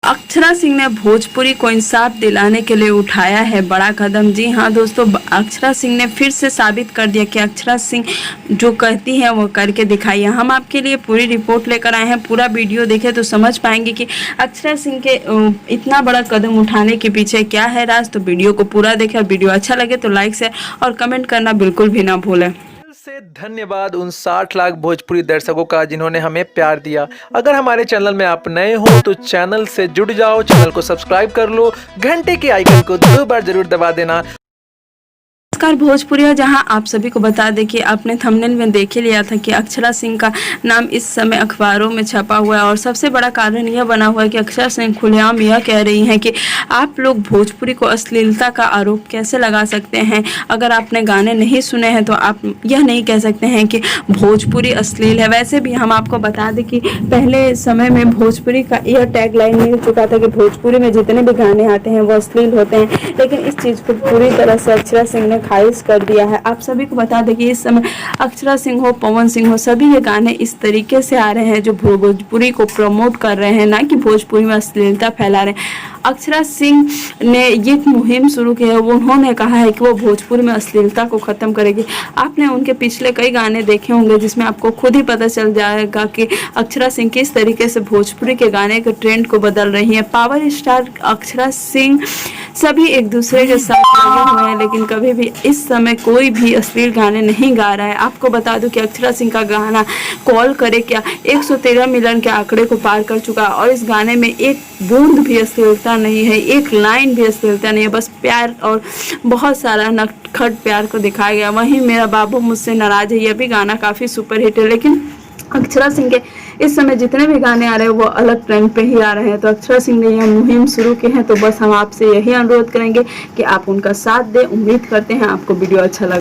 अक्षरा सिंह ने भोजपुरी को इंसाफ दिलाने के लिए उठाया है बड़ा कदम। जी हाँ दोस्तों, अक्षरा सिंह ने फिर से साबित कर दिया कि अक्षरा सिंह जो कहती है वो करके दिखाई है। हम आपके लिए पूरी रिपोर्ट लेकर आए हैं, पूरा वीडियो देखें तो समझ पाएंगे कि अक्षरा सिंह के इतना बड़ा कदम उठाने के पीछे क्या है राज। तो वीडियो को पूरा देखें और वीडियो अच्छा लगे तो लाइक शेयर और कमेंट करना बिल्कुल भी ना भूलें। से धन्यवाद उन 60 लाख भोजपुरी दर्शकों का जिन्होंने हमें प्यार दिया। अगर हमारे चैनल में आप नए हो तो चैनल से जुड़ जाओ, चैनल को सब्सक्राइब कर लो, घंटे के आइकन को 2 बार जरूर दबा देना। नमस्कार भोजपुरिया, जहां आप सभी को बता दें कि आपने थंबनेल में देख ही लिया था कि अक्षरा सिंह का नाम इस समय अखबारों में छपा हुआ है। और सबसे बड़ा कारण यह बना हुआ है कि अक्षरा सिंह खुलेआम यह कह रही हैं कि आप लोग भोजपुरी को अश्लीलता का आरोप कैसे लगा सकते हैं। अगर आपने गाने नहीं सुने हैं तो आप यह नहीं कह सकते हैं कि भोजपुरी अश्लील है। वैसे भी हम आपको बता दें कि पहले समय में भोजपुरी का यह टैगलाइन मिल चुका था कि भोजपुरी में जितने भी गाने आते हैं वो अश्लील होते हैं, लेकिन इस चीज़ को पूरी तरह से अक्षरा सिंह ने खारिज कर दिया है। आप सभी को बता दें कि इस समय अक्षरा सिंह हो, पवन सिंह हो, सभी ये गाने इस तरीके से आ रहे हैं जो भोजपुरी को प्रमोट कर रहे हैं, ना कि भोजपुरी में अश्लीलता फैला रहे हैं। अक्षरा सिंह ने ये मुहिम शुरू की है, उन्होंने कहा है कि वो भोजपुरी में अश्लीलता को ख़त्म करेगी। आपने उनके पिछले कई गाने देखे होंगे जिसमें आपको खुद ही पता चल जाएगा कि अक्षरा सिंह किस तरीके से भोजपुरी के गाने के ट्रेंड को बदल रही है। पावर स्टार अक्षरा सिंह सभी एक दूसरे के साथ लगे हुए हैं, लेकिन कभी भी इस समय कोई भी अश्लील गाने नहीं गा रहा है। आपको बता दूं कि अक्षरा सिंह का गाना कॉल करे क्या 113 मिलियन के आंकड़े को पार कर चुका है और इस गाने में एक बूंद भी अश्लीलता नहीं है, एक लाइन भी अश्लीलता नहीं है, बस प्यार और बहुत सारा नटखट प्यार को दिखाया गया। वहीं मेरा बाबू मुझसे नाराज है, यह भी गाना काफ़ी सुपरहिट है। लेकिन अक्षरा सिंह के इस समय जितने भी गाने आ रहे हैं वो अलग ट्रेंड पे ही आ रहे हैं। तो अक्षरा सिंह ने यह मुहिम शुरू की है, तो बस हम आपसे यही अनुरोध करेंगे कि आप उनका साथ दें। उम्मीद करते हैं आपको वीडियो अच्छा लगा।